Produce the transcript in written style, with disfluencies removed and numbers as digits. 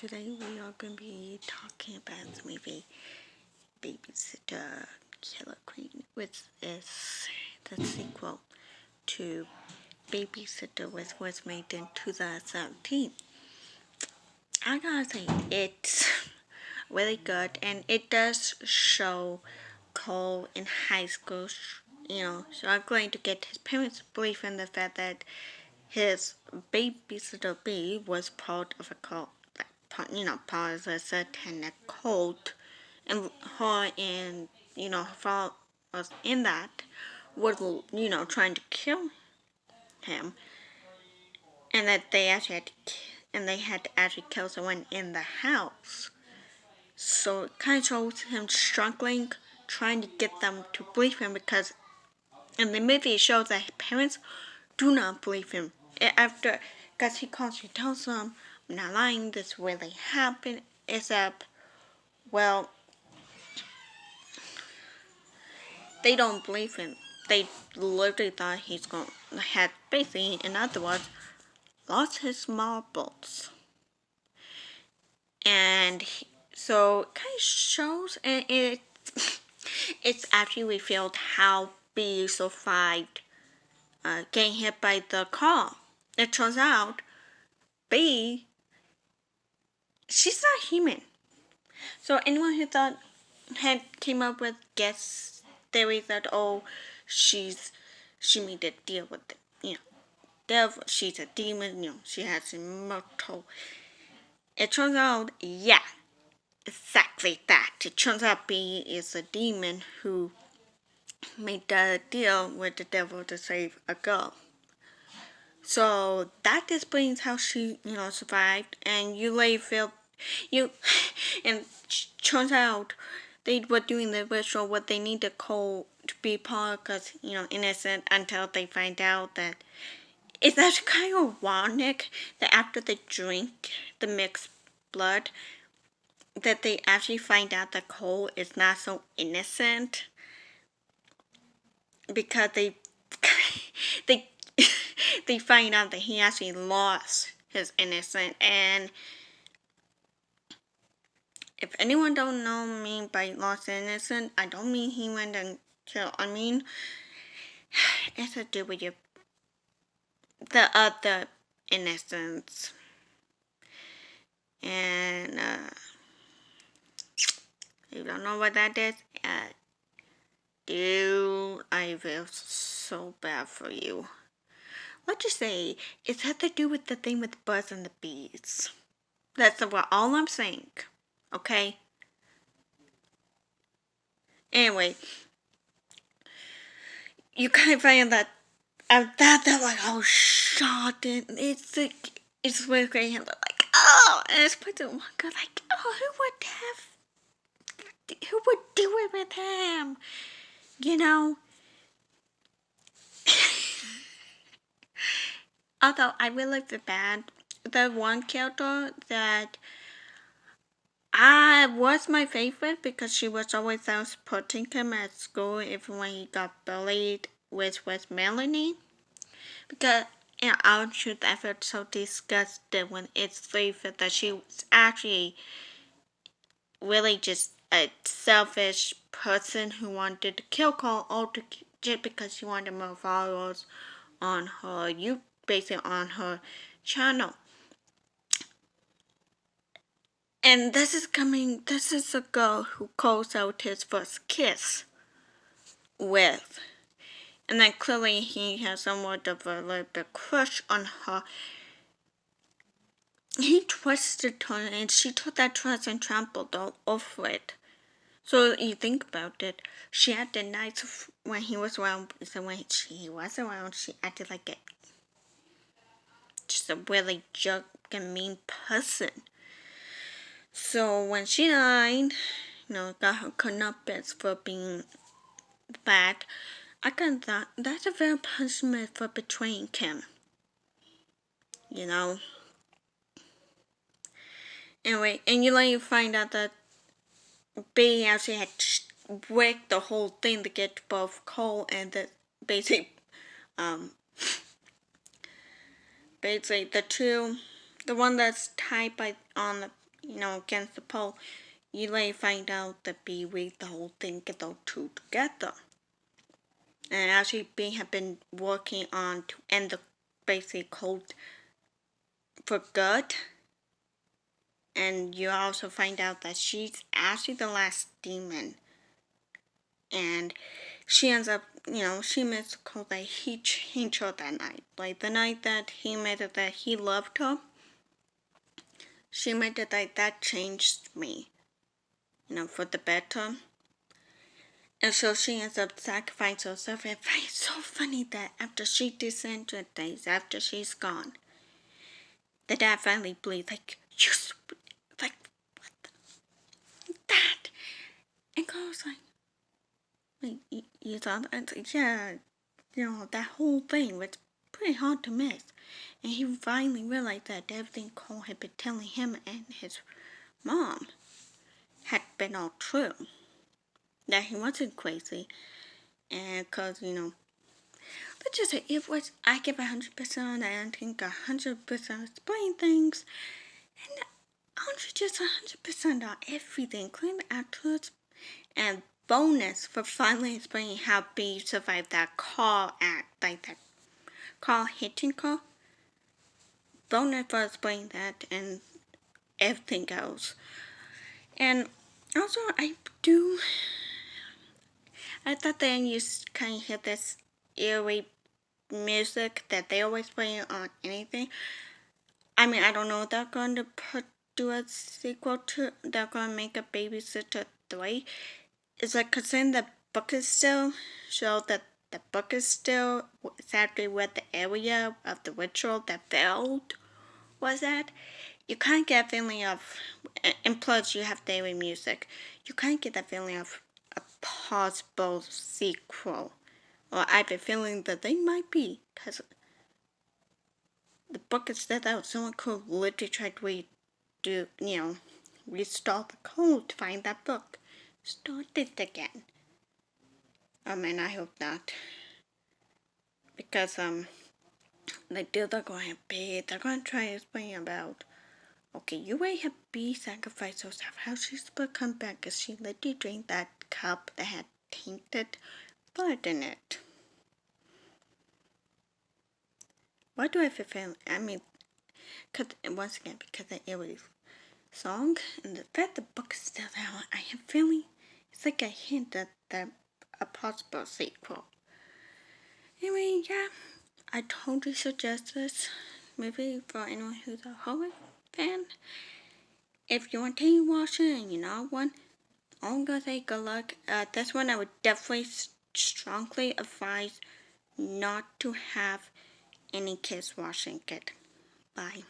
today we are going to be talking about the movie Babysitter Killer Queen, which is the sequel to Babysitter, which was made in 2017. I gotta say, it's really good, and it does show Cole in high school, struggling to get his parents' belief in the fact that his babysitter B was part of a cult, part of a satanic cult, and her and, her father was in that, was, trying to kill him, and that they actually had to actually kill someone in the house. So it kind of shows him struggling, trying to get them to believe him, because in the movie it shows that his parents do not believe him. Because he constantly tells them, I'm not lying, this really happened, except, well, they don't believe him. They literally thought had basically, in other words, lost his marbles. And so it kind of shows, and it's actually revealed how B survived getting hit by the car. It turns out B, she's not human. So anyone who came up with guess theories that she made a deal with the devil, she's a demon, she has immortal. It turns out, yeah, exactly that. It turns out B is a demon who made a deal with the devil to save a girl. So that explains how she, survived, and and turns out they were doing the ritual what they need to call to be part, because, innocent, until they find out that it's actually kind of ironic that after they drink the mixed blood, that they actually find out that Cole is not so innocent, because they they find out that he actually lost his innocence. And if anyone don't know me by lost innocence, I don't mean he went and killed. I mean, it's to do with the other innocence. And you don't know what that is? Dude, I feel so bad for you. Let's just say it had to do with the thing with the birds and the bees. That's all I'm saying. Okay? Anyway, you kind of find that they're like, oh, shot it. It's really great. And they're like, oh, and it's put to one girl like, oh, who would do it with him? Although I really feel bad, the one character that was my favorite, because she was always there supporting him at school even when he got bullied, which was Melanie. Because, our truth, I felt so disgusted when it's revealed that she was actually really just a selfish person who wanted to kill Cole just because she wanted more followers on her basically on her channel. And this is a girl who calls out his first kiss with. And then clearly he has somewhat of a little bit crush on her. He trusted her, and she took that trust and trampled all over it. So you think about it, she acted nice when he was around, so when he was around, she acted like just a really jerk and mean person. So when she died, got her comeuppance for being bad, I kind of thought that's a fair punishment for betraying him. Anyway, and you find out that B actually had break the whole thing to get both Cole and the basically the two, the one that's tied on against the pole, you later find out that B read the whole thing, get those two together. And actually, B had been working on to end the basic code for good. And you also find out that she's actually the last demon. And she ends up, she makes the call that he changed her that night. Like the night that he made it that he loved her, she made it like that changed me, for the better. And so she ends up sacrificing herself. And it's so funny that after she disintegrates, days after she's gone, the dad finally believes, like, like, what? That? And Carl's like, you thought that? Like, yeah, that whole thing was pretty hard to miss. And he finally realized that everything Cole had been telling him and his mom had been all true. That he wasn't crazy. And because, let's just say I give 100% on that, I think 100% explain things. And 100% on everything, including the actors. And bonus for finally explaining how B survived that car act, like that car hitting her. Bonus for explaining that and everything else. And also, I thought then you kind of hear this eerie music that they always play on anything. I mean, I don't know if they're going to do a sequel to, they're going to make a Babysitter 3. It's like, because in the book is still, show that the book is still exactly where the area of the ritual that failed was at. You kind of get a feeling of, and plus you have daily music, you kind of get that feeling of a possible sequel. Or I have a feeling that they might be, because the book is set out. Someone could literally try to restart the code to find that book. Start it again. And I hope not. Because, they're going to be, they're going to try to explain about, okay, you may have B sacrificed herself. How she's supposed to come back? Because she literally drank that cup that had tainted blood in it. Why do I have a feeling? I mean, once again, because the eerie song and the fact the book is still there, I have a feeling it's like a hint at a possible sequel. Anyway, yeah, I totally suggest this movie for anyone who's a horror fan. If you want to watch it and you're not one, I'm gonna say good luck. This one I would definitely strongly advise not to have any kids watching it. Bye.